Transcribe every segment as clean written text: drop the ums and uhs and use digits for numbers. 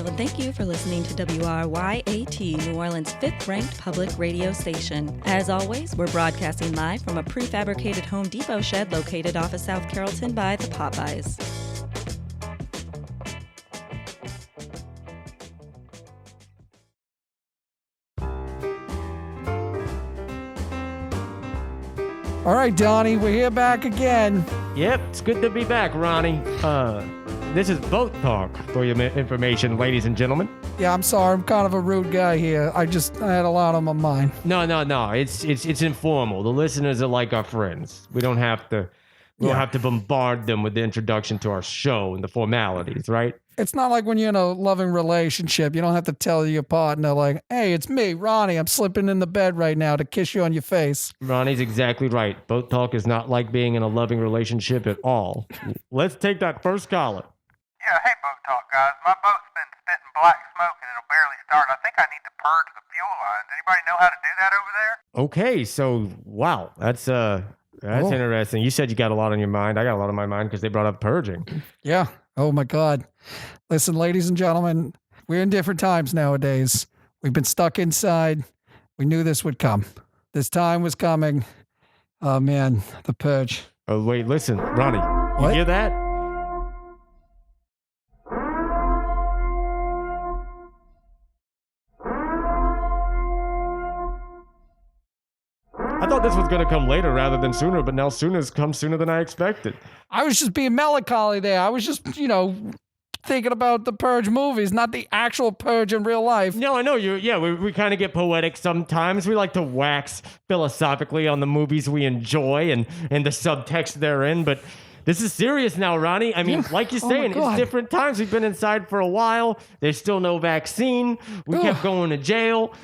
Hello, and thank you for listening to WRYAT, New Orleans' fifth-ranked public radio station. As always, we're broadcasting live from a prefabricated Home Depot shed located off of South Carrollton by the Popeyes. All right, Donnie, we're here back again. Yep, it's good to be back, Ronnie. This is Boat Talk for your information, ladies and gentlemen. Yeah, I'm sorry. I'm kind of a rude guy here. I had a lot on my mind. No. It's informal. The listeners are like our friends. We don't have to bombard them with the introduction to our show and the formalities, right? It's not like when you're in a loving relationship. You don't have to tell your partner, like, hey, it's me, Ronnie. I'm slipping in the bed right now to kiss you on your face. Ronnie's exactly right. Boat Talk is not like being in a loving relationship at all. Let's take that first caller. Yeah, hey, Boat Talk, guys. My boat's been spitting black smoke and it'll barely start. I think I need to purge the fuel lines. Anybody know how to do that over there? Okay, so, wow, that's interesting. You said you got a lot on your mind. I got a lot on my mind because they brought up purging. Yeah. Oh, my God. Listen, ladies and gentlemen, we're in different times nowadays. We've been stuck inside. We knew this would come. This time was coming. Oh, man, the purge. Oh, wait, listen, Ronnie, you What? hear that? I thought this was going to come later rather than sooner, but now sooner's come sooner than I expected. I was just being melancholy there. I was just, thinking about the Purge movies, not the actual Purge in real life. No, I know you. Yeah, we kind of get poetic sometimes. We like to wax philosophically on the movies we enjoy and the subtext therein, but this is serious now, Ronnie. I mean, like you're saying, it's different times. We've been inside for a while. There's still no vaccine. We kept going to jail.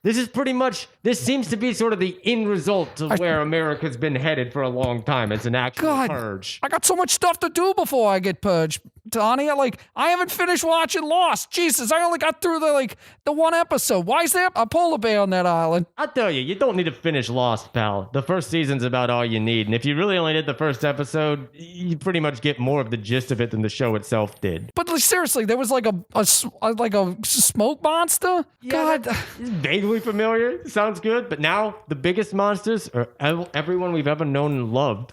This seems to be sort of the end result of where America's been headed for a long time. It's an actual purge. I got so much stuff to do before I get purged, Donnie. I haven't finished watching Lost. Jesus, I only got through the one episode. Why is there a polar bear on that island? I tell you, you don't need to finish Lost, pal. The first season's about all you need. And if you really only did the first episode, you pretty much get more of the gist of it than the show itself did. But seriously, there was like a smoke monster? Yeah, God. Vaguely familiar. Sounds good. But now the biggest monsters are everyone we've ever known and loved.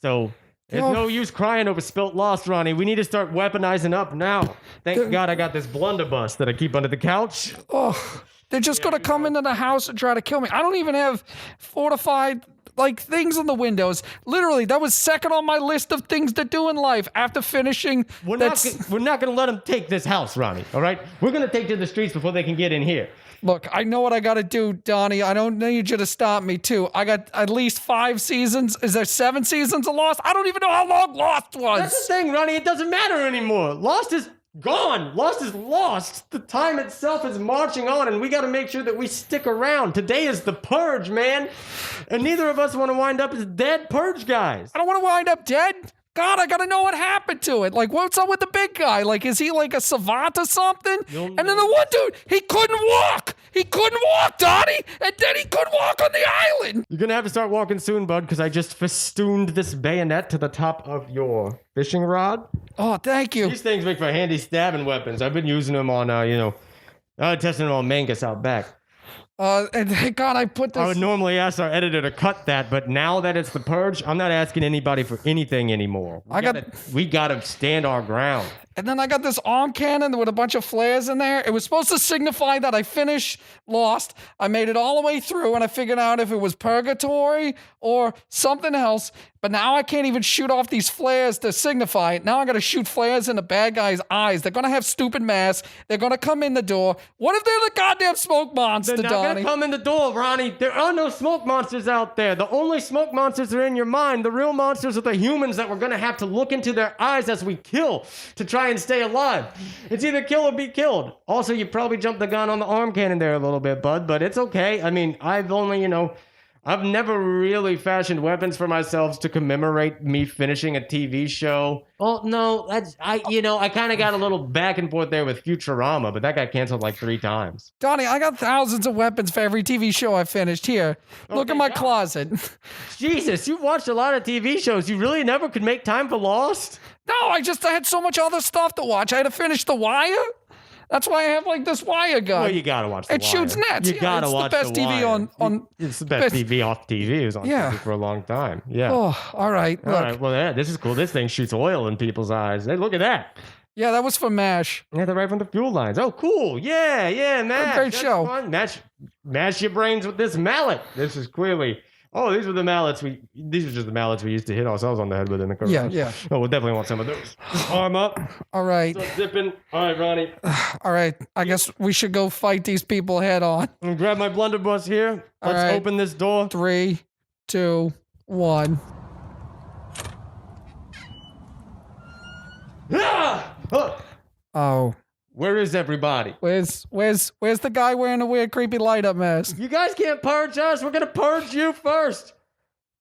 So there's no use crying over spilt Lost, Ronnie. We need to start weaponizing up now. Thank God I got this blunderbuss that I keep under the couch. Oh, they're just going to come into the house and try to kill me. I don't even have fortified things in the windows. Literally, that was second on my list of things to do in life after finishing. We're not going to let them take this house, Ronnie, all right? We're going to take to the streets before they can get in here. Look, I know what I got to do, Donnie. I don't need you to stop me, too. I got at least 5 seasons. Is there 7 seasons of Lost? I don't even know how long Lost was. That's the thing, Ronnie. It doesn't matter anymore. Lost is gone. Lost is lost. The time itself is marching on, and we got to make sure that we stick around. Today is the purge, man. And neither of us want to wind up as dead purge guys. I don't want to wind up dead. God, I gotta know what happened to it. What's up with the big guy? Is he a savant or something? And then the one dude, he couldn't walk. He couldn't walk, Donnie. And then he couldn't walk on the island. You're gonna have to start walking soon, bud, because I just festooned this bayonet to the top of your fishing rod. Oh, thank you. These things make for handy stabbing weapons. I've been using them on, testing them on Mangus out back. And thank God I put this. I would normally ask our editor to cut that, but now that it's the purge, I'm not asking anybody for anything anymore. We gotta stand our ground. And then I got this arm cannon with a bunch of flares in there. It was supposed to signify that I finished Lost. I made it all the way through, and I figured out if it was purgatory or something else. But now I can't even shoot off these flares to signify it. Now I got to shoot flares in the bad guy's eyes. They're going to have stupid masks. They're going to come in the door. What if they're the goddamn smoke monster, Donnie? They're not going to come in the door, Ronnie. There are no smoke monsters out there. The only smoke monsters are in your mind. The real monsters are the humans that we're going to have to look into their eyes as we kill to try and stay alive. It's either kill or be killed. Also, you probably jumped the gun on the arm cannon there a little bit, bud, but it's okay. I mean, I've never really fashioned weapons for myself to commemorate me finishing a TV show. Oh, no, I kind of got a little back and forth there with Futurama, but that got canceled 3 times. Donnie, I got thousands of weapons for every TV show I finished. Here, look in my closet. Jesus, you've watched a lot of TV shows. You really never could make time for Lost? No, I had so much other stuff to watch. I had to finish The Wire. That's why I have like this wire gun. Well, you gotta watch the It Wire. shoots nets. You gotta watch the best the TV Wire. on. It's the best TV off TV. It was on Yeah. TV for a long time. Yeah. Oh, all right. All Look. right. Well, yeah, this is cool. This thing shoots oil in people's eyes. Hey, look at that. Yeah, that was for MASH. Yeah, they're right from the fuel lines. Oh, cool. Yeah, Mash. great That's show. Fun. Mash your brains with this mallet. This is clearly. Oh, these are the mallets these are just the mallets we used to hit ourselves on the head with in the car. Yeah. Oh, we'll definitely want some of those. Arm up. All right. Start dipping. All right, Ronnie. All right. I guess we should go fight these people head on. I'm gonna grab my blunderbuss here. All Let's right. open this door. 3, 2, 1. Ah! Oh. Oh. Where is everybody? Where's the guy wearing a weird creepy light up mask? You guys can't purge us. We're gonna purge you first.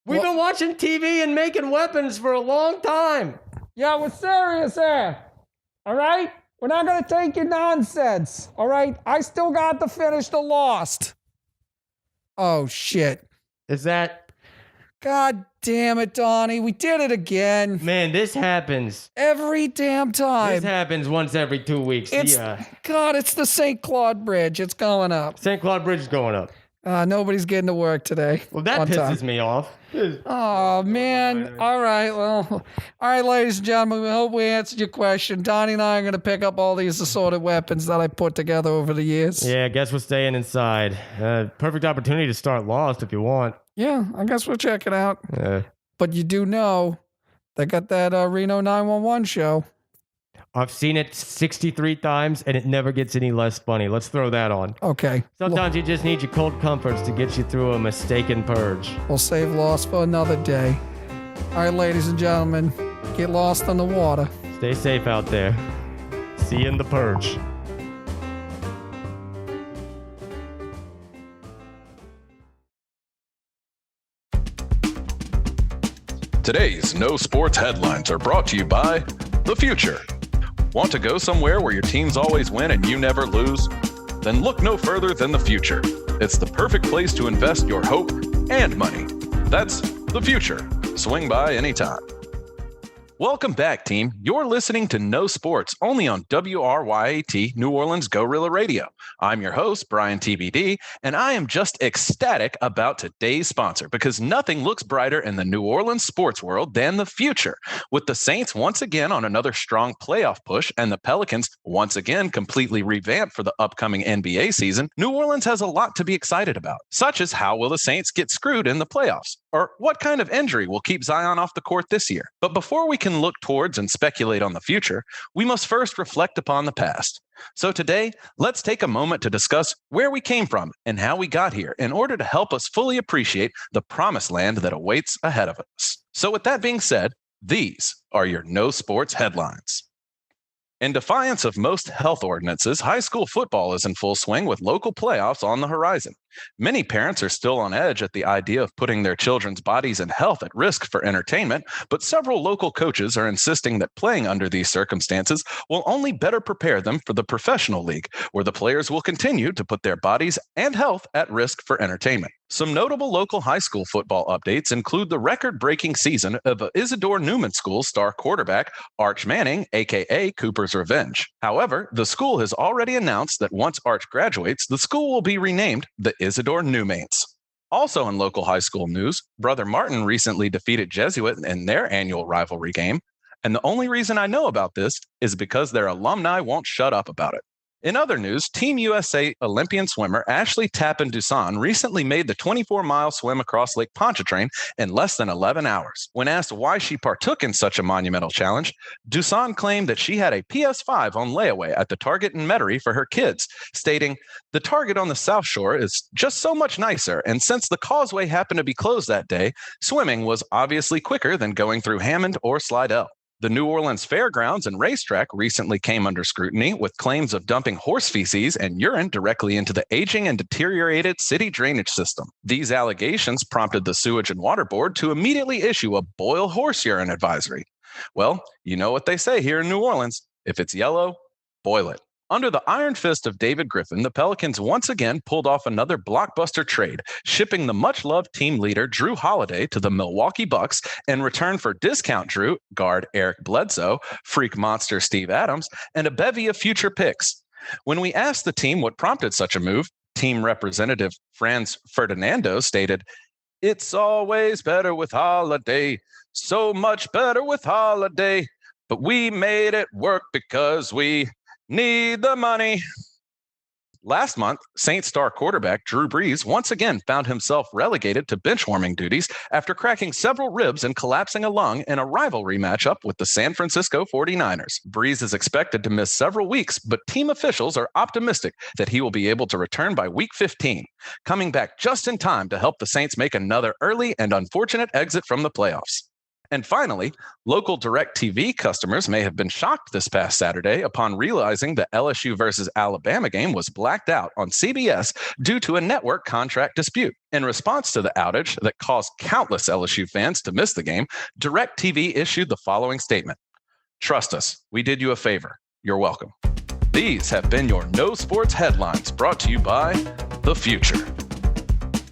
We've been watching TV and making weapons for a long time. Yeah, we're serious here. All right? We're not going to take your nonsense. All right? I still got to finish the Lost. Oh, shit. Is that... God damn it, Donnie. We did it again. Man, this happens. Every damn time. This happens once every 2 weeks. God, it's the St. Claude Bridge. It's going up. St. Claude Bridge is going up. Nobody's getting to work today. Well, that on pisses time. me off. Oh, man. All right. Well, all right, ladies and gentlemen, we hope we answered your question. Donnie and I are going to pick up all these assorted weapons that I put together over the years. Yeah, I guess we're staying inside. Perfect opportunity to start Lost if you want. Yeah, I guess we'll check it out. But you do know they got that Reno 911 show. I've seen it 63 times, and it never gets any less funny. Let's throw that on. Okay. Sometimes you just need your cold comforts to get you through a mistaken purge. We'll save Lost for another day. All right, ladies and gentlemen, get lost in the water. Stay safe out there. See you in the purge. Today's No Sports headlines are brought to you by The Future. Want to go somewhere where your teams always win and you never lose? Then look no further than The Future. It's the perfect place to invest your hope and money. That's The Future. Swing by anytime. Welcome back, team. You're listening to No Sports, only on WRYAT New Orleans Guerrilla Radio. I'm your host, Bryan TBD, and I am just ecstatic about today's sponsor because nothing looks brighter in the New Orleans sports world than the future. With the Saints once again on another strong playoff push and the Pelicans once again completely revamped for the upcoming NBA season, New Orleans has a lot to be excited about, such as how will the Saints get screwed in the playoffs? Or what kind of injury will keep Zion off the court this year? But before we can look towards and speculate on the future, we must first reflect upon the past. So today, let's take a moment to discuss where we came from and how we got here in order to help us fully appreciate the promised land that awaits ahead of us. So with that being said, these are your No Sports headlines. In defiance of most health ordinances, high school football is in full swing with local playoffs on the horizon. Many parents are still on edge at the idea of putting their children's bodies and health at risk for entertainment, but several local coaches are insisting that playing under these circumstances will only better prepare them for the professional league, where the players will continue to put their bodies and health at risk for entertainment. Some notable local high school football updates include the record-breaking season of Isidore Newman School's star quarterback, Arch Manning, aka Cooper's Revenge. However, the school has already announced that once Arch graduates, the school will be renamed the Isidore Newmates. Also in local high school news, Brother Martin recently defeated Jesuit in their annual rivalry game, and the only reason I know about this is because their alumni won't shut up about it. In other news, Team USA Olympian swimmer Ashley Tappan-Dusan recently made the 24-mile swim across Lake Pontchartrain in less than 11 hours. When asked why she partook in such a monumental challenge, Dusan claimed that she had a PS5 on layaway at the Target in Metairie for her kids, stating, "The Target on the South Shore is just so much nicer, and since the causeway happened to be closed that day, swimming was obviously quicker than going through Hammond or Slidell." The New Orleans Fairgrounds and Racetrack recently came under scrutiny with claims of dumping horse feces and urine directly into the aging and deteriorated city drainage system. These allegations prompted the Sewage and Water Board to immediately issue a boil horse urine advisory. Well, you know what they say here in New Orleans. If it's yellow, boil it. Under the iron fist of David Griffin, the Pelicans once again pulled off another blockbuster trade, shipping the much-loved team leader Drew Holiday to the Milwaukee Bucks in return for discount Drew, guard Eric Bledsoe, freak monster Steve Adams, and a bevy of future picks. When we asked the team what prompted such a move, team representative Franz Ferdinando stated, "It's always better with Holiday, so much better with Holiday, but we made it work because we need the money." Last month, Saints star quarterback Drew Brees once again found himself relegated to bench-warming duties after cracking several ribs and collapsing a lung in a rivalry matchup with the San Francisco 49ers. Brees is expected to miss several weeks, but team officials are optimistic that he will be able to return by Week 15, coming back just in time to help the Saints make another early and unfortunate exit from the playoffs. And finally, local DirecTV customers may have been shocked this past Saturday upon realizing the LSU versus Alabama game was blacked out on CBS due to a network contract dispute. In response to the outage that caused countless LSU fans to miss the game, DirecTV issued the following statement: "Trust us, we did you a favor. You're welcome." These have been your No Sports headlines, brought to you by The Future.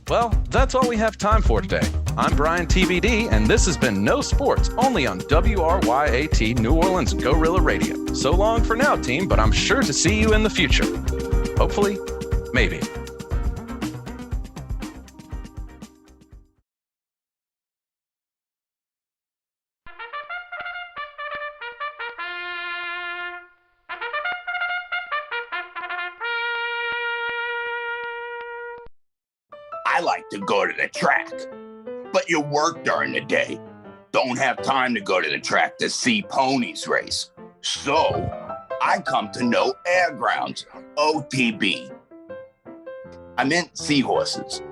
Well, that's all we have time for today. I'm Bryan TBD, and this has been No Sports, only on WRYAT New Orleans Gorilla Radio. So long for now, team, but I'm sure to see you in the future. Hopefully, maybe. I like to go to the track, but you work during the day. Don't have time to go to the track to see ponies race. So I come to No Air Grounds, OTB. I meant seahorses.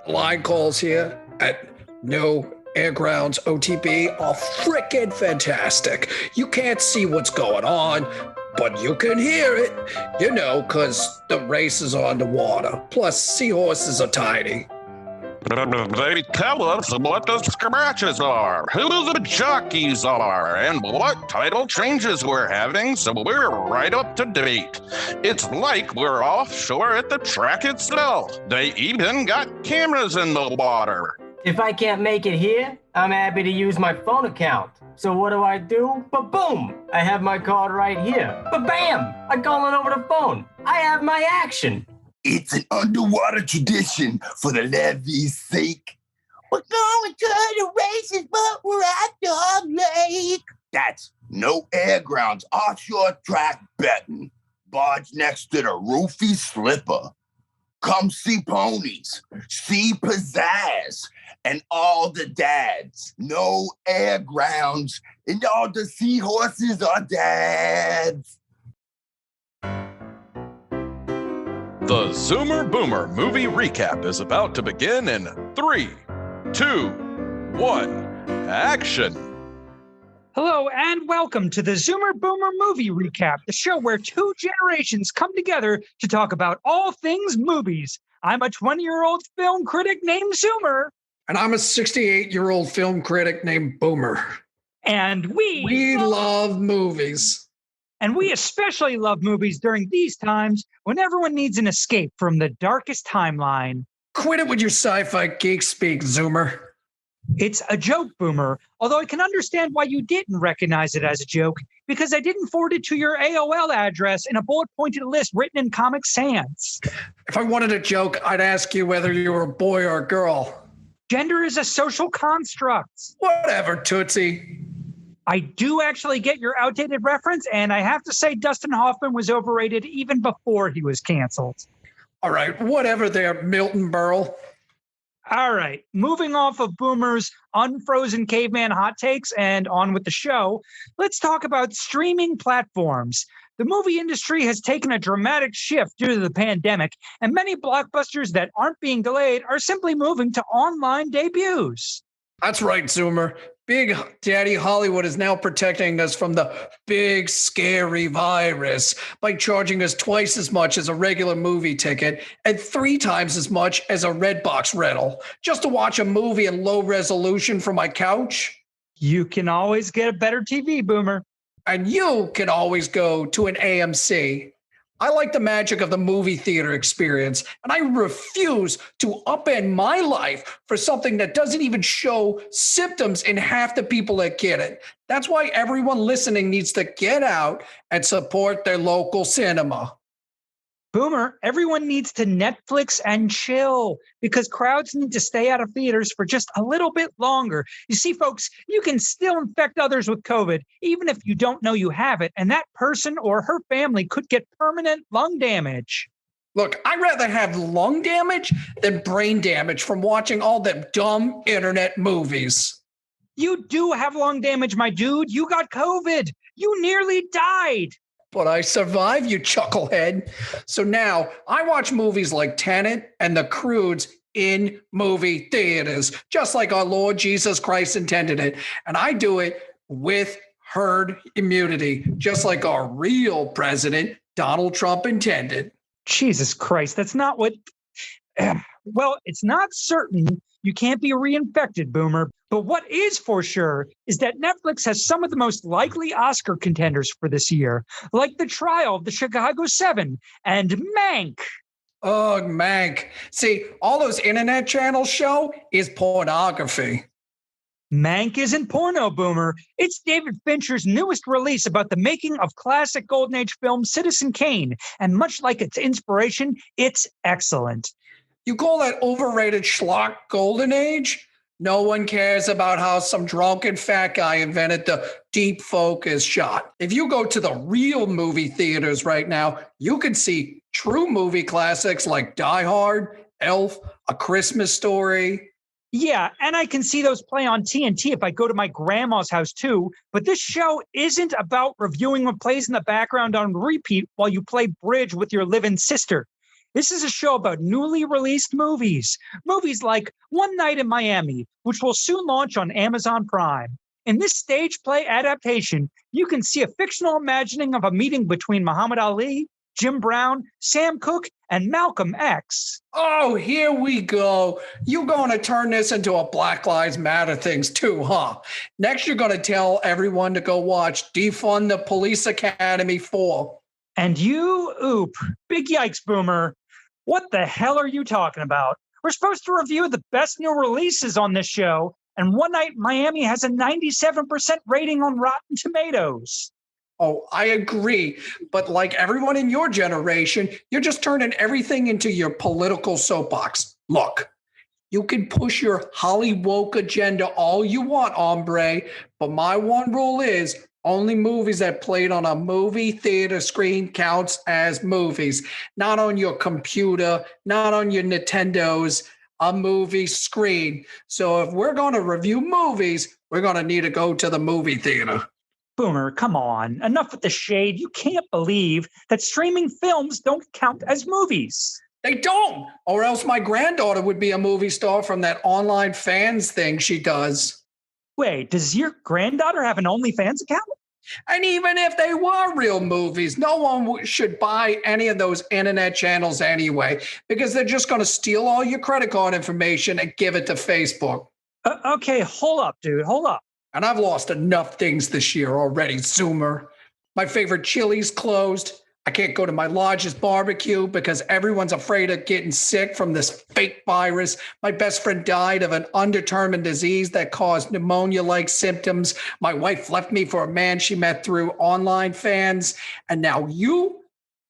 Line calls here at No Air Grounds OTB are frickin' fantastic. You can't see what's going on, but you can hear it, you know, because the race is on the water. Plus, seahorses are tiny. They tell us what the scratches are, who the jockeys are, and what title changes we're having, so we're right up to date. It's like we're offshore at the track itself. They even got cameras in the water. If I can't make it here, I'm happy to use my phone account. So what do? Ba-boom! I have my card right here. Ba-bam! I call it over the phone. I have my action. It's an underwater tradition for the levee's sake. We're going to the races, but we're at Dog Lake. That's No Air Grounds offshore track betting. Barge next to the roofy slipper. Come see ponies, see pizzazz, and all the dads. No Air Grounds, and all the seahorses are dads. The Zoomer Boomer movie recap is about to begin in 3, 2, 1, action. Hello and welcome to the Zoomer Boomer Movie Recap, the show where two generations come together to talk about all things movies. I'm a 20-year-old film critic named Zoomer. And I'm a 68-year-old film critic named Boomer. And we love movies. And we especially love movies during these times when everyone needs an escape from the darkest timeline. Quit it with your sci-fi geek speak, Zoomer. It's a joke, Boomer, although I can understand why you didn't recognize it as a joke, because I didn't forward it to your AOL address in a bullet-pointed list written in Comic Sans. If I wanted a joke, I'd ask you whether you were a boy or a girl. Gender is a social construct. Whatever, Tootsie. I do actually get your outdated reference, and I have to say Dustin Hoffman was overrated even before he was canceled. All right, whatever there, Milton Berle. All right, moving off of Boomer's unfrozen caveman hot takes and on with the show, let's talk about streaming platforms. The movie industry has taken a dramatic shift due to the pandemic, and many blockbusters that aren't being delayed are simply moving to online debuts. That's right, Zoomer. Big Daddy Hollywood is now protecting us from the big, scary virus by charging us twice as much as a regular movie ticket and 3 times as much as a Redbox rental just to watch a movie in low resolution from my couch. You can always get a better TV, Boomer. And you can always go to an AMC. I like the magic of the movie theater experience, and I refuse to upend my life for something that doesn't even show symptoms in half the people that get it. That's why everyone listening needs to get out and support their local cinema. Boomer, everyone needs to Netflix and chill because crowds need to stay out of theaters for just a little bit longer. You see, folks, you can still infect others with COVID, even if you don't know you have it, and that person or her family could get permanent lung damage. Look, I'd rather have lung damage than brain damage from watching all them dumb internet movies. You do have lung damage, my dude. You got COVID. You nearly died. But I survived, you chucklehead. So now I watch movies like Tenet and The Croods in movie theaters, just like our Lord Jesus Christ intended it. And I do it with herd immunity, just like our real president, Donald Trump, intended. Jesus Christ, that's not what... Well, it's not certain you can't be reinfected, Boomer. But what is for sure is that Netflix has some of the most likely Oscar contenders for this year, like The Trial of the Chicago 7 and Mank. Ugh, Mank. See, all those internet channels show is pornography. Mank isn't porno, Boomer. It's David Fincher's newest release about the making of classic Golden Age film Citizen Kane. And much like its inspiration, it's excellent. You call that overrated schlock Golden Age? No one cares about how some drunken fat guy invented the deep focus shot. If you go to the real movie theaters right now, you can see true movie classics like Die Hard, Elf, A Christmas Story. Yeah, and I can see those play on TNT if I go to my grandma's house too. But this show isn't about reviewing what plays in the background on repeat while you play bridge with your living sister. This is a show about newly released movies. Movies like One Night in Miami, which will soon launch on Amazon Prime. In this stage play adaptation, you can see a fictional imagining of a meeting between Muhammad Ali, Jim Brown, Sam Cooke, and Malcolm X. Oh, here we go. You're going to turn this into a Black Lives Matter things too, huh? Next, you're going to tell everyone to go watch Defund the Police Academy 4. And you, oop, big yikes, Boomer. What the hell are you talking about? We're supposed to review the best new releases on this show, and One Night in Miami has a 97% rating on Rotten Tomatoes. Oh, I agree. But like everyone in your generation, you're just turning everything into your political soapbox. Look, you can push your Hollywood agenda all you want, hombre, but my one rule is only movies that played on a movie theater screen counts as movies, not on your computer, not on your Nintendos, a movie screen. So if we're going to review movies, we're going to need to go to the movie theater. Boomer, come on. Enough with the shade. You can't believe that streaming films don't count as movies. They don't, or else my granddaughter would be a movie star from that online fans thing she does. Wait, does your granddaughter have an OnlyFans account? And even if they were real movies, no one should buy any of those internet channels anyway, because they're just going to steal all your credit card information and give it to Facebook. Okay, hold up, dude. Hold up. And I've lost enough things this year already, Zoomer. My favorite Chili's closed. I can't go to my largest barbecue because everyone's afraid of getting sick from this fake virus. My best friend died of an undetermined disease that caused pneumonia-like symptoms. My wife left me for a man she met through online fans. And now you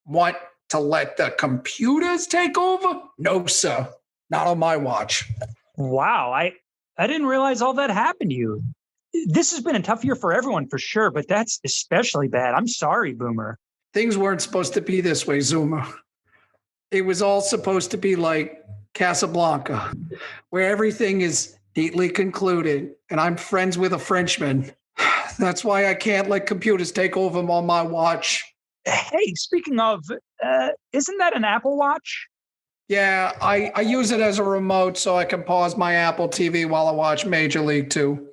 want to let the computers take over? No, sir. Not on my watch. Wow, I didn't realize all that happened to you. This has been a tough year for everyone for sure, but that's especially bad. I'm sorry, Boomer. Things weren't supposed to be this way, Zuma. It was all supposed to be like Casablanca, where everything is neatly concluded, and I'm friends with a Frenchman. That's why I can't let computers take over on my watch. Hey, speaking of, isn't that an Apple Watch? Yeah, I use it as a remote so I can pause my Apple TV while I watch Major League 2.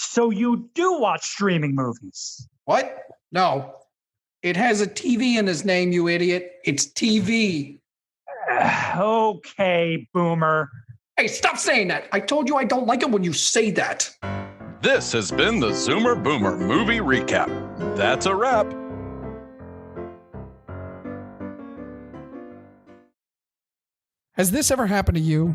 So you do watch streaming movies? What? No. It has a TV in his name, you idiot. It's TV. Okay, Boomer. Hey, stop saying that. I told you I don't like it when you say that. This has been the Zoomer Boomer Movie Recap. That's a wrap. Has this ever happened to you?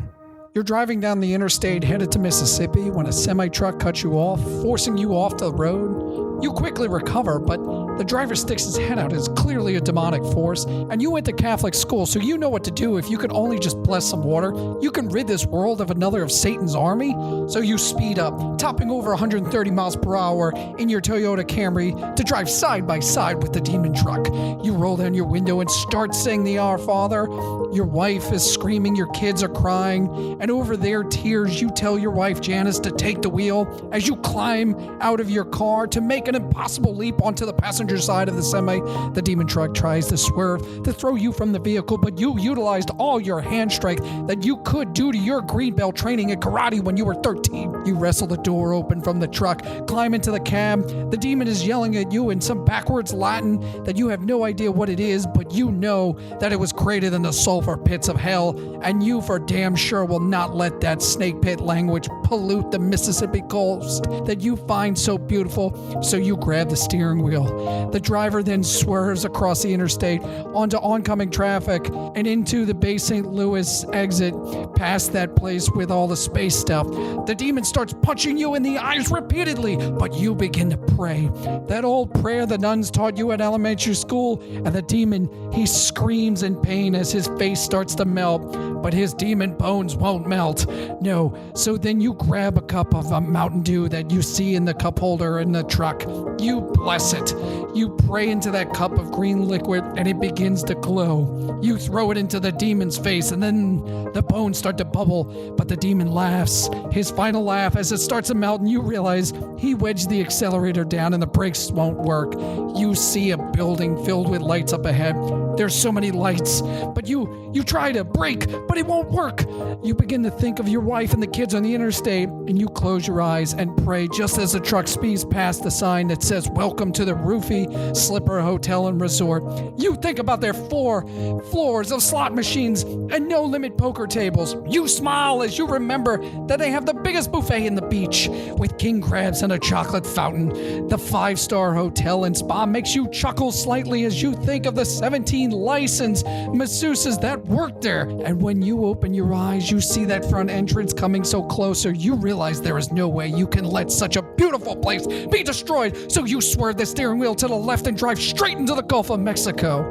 You're driving down the interstate headed to Mississippi when a semi-truck cuts you off, forcing you off the road. You quickly recover, but the driver sticks his head out as clearly a demonic force, and you went to Catholic school, so you know what to do if you could only just bless some water. You can rid this world of another of Satan's army, so you speed up, topping over 130 miles per hour in your Toyota Camry to drive side by side with the demon truck. You roll down your window and start saying the Our Father. Your wife is screaming, your kids are crying, and over their tears, you tell your wife Janice to take the wheel as you climb out of your car to make an impossible leap onto the passenger side of the semi. The demon truck tries to swerve to throw you from the vehicle, but you utilized all your hand strength that you could due to your green belt training in karate when you were 13. You wrestle the door open from the truck, climb into the cab. The demon is yelling at you in some backwards Latin that you have no idea what it is, but you know that it was created in the sulfur pits of hell, and you for damn sure will not let that snake pit language pollute the Mississippi coast that you find so beautiful, so you grab the steering wheel. The driver then swerves across the interstate onto oncoming traffic and into the Bay St. Louis exit, past that place with all the space stuff. The demon starts punching you in the eyes repeatedly, but you begin to pray. That old prayer the nuns taught you at elementary school, and the demon, he screams in pain as his face starts to melt, but his demon bones won't melt. No, so then you grab a cup of Mountain Dew that you see in the cup holder in the truck. You bless it. You pray into that cup of green liquid, and it begins to glow. You throw it into the demon's face, and then the bones start to bubble, but the demon laughs. His final laugh as it starts to melt, and you realize he wedged the accelerator down and the brakes won't work. You see a building filled with lights up ahead. There's so many lights, but you try to brake, but it won't work. You begin to think of your wife and the kids on the interstate, and you close your eyes and pray just as the truck speeds past the sign that says, "Welcome to the Roofie Slipper Hotel and Resort." You think about their 4 floors of slot machines and no-limit poker tables. You smile as you remember that they have the biggest buffet in the beach with king crabs and a chocolate fountain. The 5-star hotel and spa makes you chuckle slightly as you think of the 17 licensed masseuses that work there. And when you open your eyes, you see that front entrance coming so closer, you realize there is no way you can let such a beautiful place be destroyed. So you swerve the steering wheel to the left and drive straight into the Gulf of Mexico.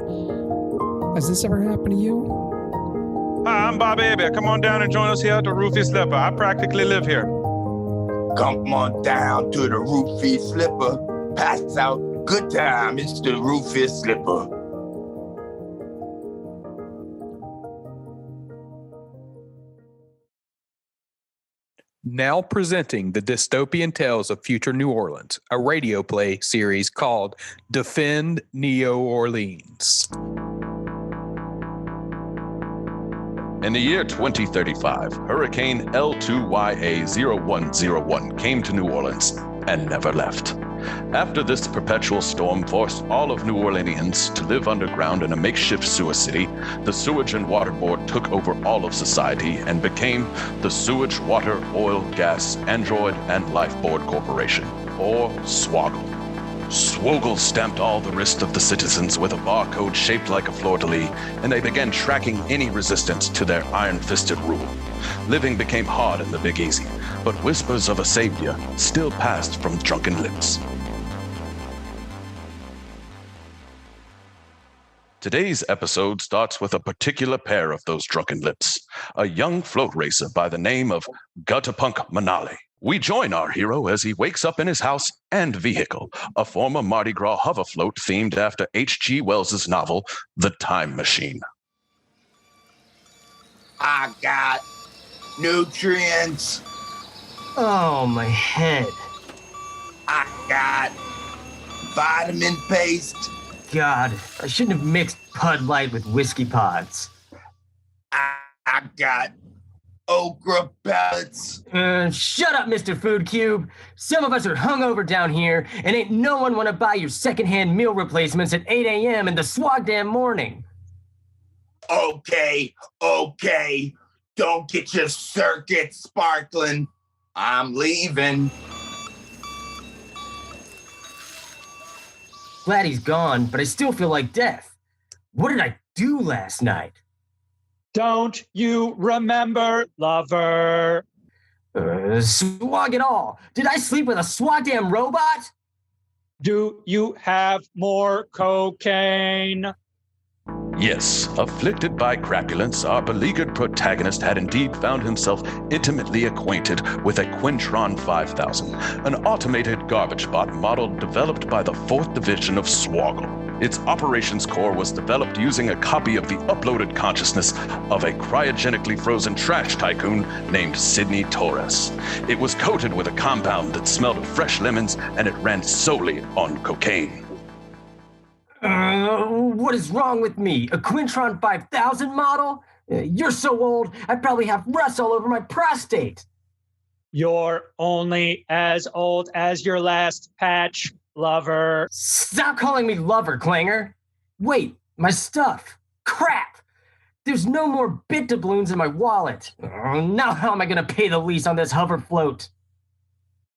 Has this ever happened to you? Hi, I'm Bob Abia. Come on down and join us here at the Roofie Slipper. I practically live here. Come on down to the Roofie Slipper. Pass out good time. It's the Roofie Slipper. Now presenting the dystopian tales of future New Orleans, a radio play series called Defend Neo Orleans. In the year 2035, Hurricane L2YA0101 came to New Orleans and never left. After this perpetual storm forced all of New Orleanians to live underground in a makeshift sewer city, the Sewage and Water Board took over all of society and became the Sewage, Water, Oil, Gas, Android, and Life Board Corporation, or SWOGL. SWOGL stamped all the rest of the citizens with a barcode shaped like a fleur-de-lis, and they began tracking any resistance to their iron-fisted rule. Living became hard in the Big Easy, but whispers of a savior still passed from drunken lips. Today's episode starts with a particular pair of those drunken lips, a young float racer by the name of Guttapunk Manale. We join our hero as he wakes up in his house and vehicle, a former Mardi Gras hover float themed after H.G. Wells's novel, The Time Machine. I got nutrients. Oh, my head. I got vitamin paste. God, I shouldn't have mixed Bud Light with whiskey pods. I got okra pellets. Shut up, Mr. Food Cube. Some of us are hungover down here, and ain't no one want to buy your secondhand meal replacements at 8 a.m. in the swag damn morning. Okay. Don't get your circuit sparkling. I'm leaving. Glad he's gone, but I still feel like death. What did I do last night? Don't you remember, lover? Swag it all. Did I sleep with a swat-damn robot? Do you have more cocaine? Yes, afflicted by crapulence, our beleaguered protagonist had indeed found himself intimately acquainted with a Quintron 5000, an automated garbage bot model developed by the 4th Division of Swoggle. Its operations core was developed using a copy of the uploaded consciousness of a cryogenically frozen trash tycoon named Sidney Torres. It was coated with a compound that smelled of fresh lemons, and it ran solely on cocaine. What is wrong with me? A Quintron 5000 model? You're so old, I probably have rust all over my prostate. You're only as old as your last patch, lover. Stop calling me lover, Clanger. Wait, my stuff. Crap! There's no more bit doubloons in my wallet. Now how am I going to pay the lease on this hover float?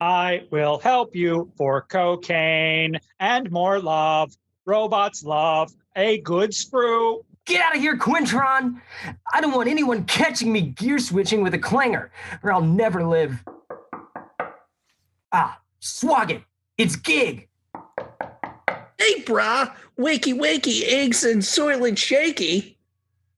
I will help you for cocaine and more love. Robots love a good sprue. Get out of here, Quintron! I don't want anyone catching me gear switching with a clanger, or I'll never live. Ah, swag it! It's Gig! Hey, brah! Wakey, wakey, eggs and soylent shaky.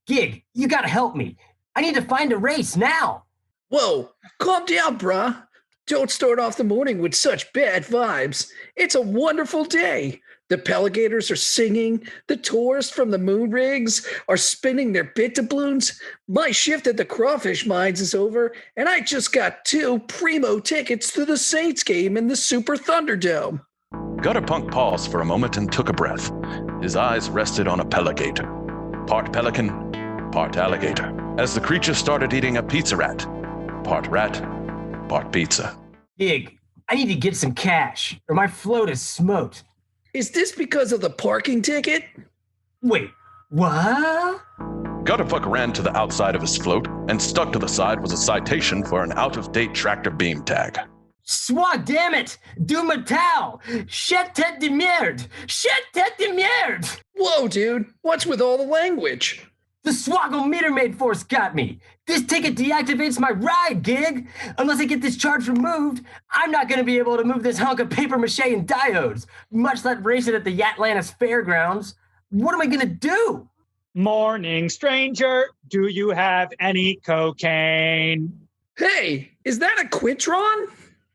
Gig, you gotta help me. I need to find a race now. Whoa, calm down, brah. Don't start off the morning with such bad vibes. It's a wonderful day. The Peligators are singing. The tourists from the moon rigs are spinning their bit doubloons. My shift at the crawfish mines is over, and I just got 2 primo tickets to the Saints game in the Super Thunderdome. Gutterpunk paused for a moment and took a breath. His eyes rested on a peligator. Part pelican, part alligator. As the creature started eating a pizza rat. Part rat, part pizza. Gig, I need to get some cash, or my float is smoked. Is this because of the parking ticket? Wait, what? Gutterfuck ran to the outside of his float, and stuck to the side was a citation for an out-of-date tractor beam tag. Soit damn it! Du metal! Chet tête de merde! Chet tête de merde! Whoa, dude, what's with all the language? The Swoggle meter maid force got me! This ticket deactivates my ride, Gig! Unless I get this charge removed, I'm not gonna be able to move this hunk of paper mache and diodes, much less race it at the Yatlantis Fairgrounds. What am I gonna do? Morning, stranger. Do you have any cocaine? Hey, is that a Quintron?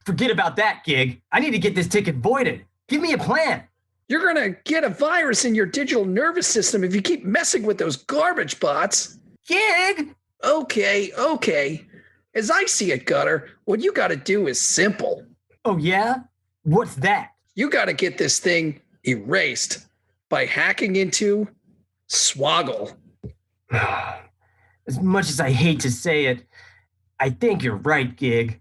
Forget about that, Gig. I need to get this ticket voided. Give me a plan. You're gonna get a virus in your digital nervous system if you keep messing with those garbage bots. Gig! Okay. As I see it, Gutter, what you gotta do is simple. Oh, yeah? What's that? You gotta get this thing erased by hacking into Swoggle. As much as I hate to say it, I think you're right, Gig.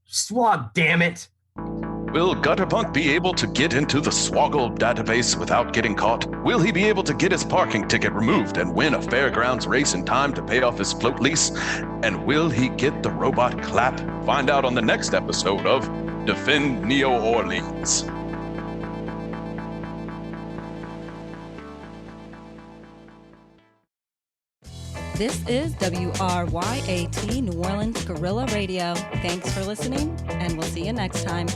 Swog, damn it! Will Gutterpunk be able to get into the Swoggle database without getting caught? Will he be able to get his parking ticket removed and win a fairgrounds race in time to pay off his float lease? And will he get the robot clap? Find out on the next episode of Defend Neo Orleans. This is WRYAT New Orleans Guerrilla Radio. Thanks for listening, and we'll see you next time.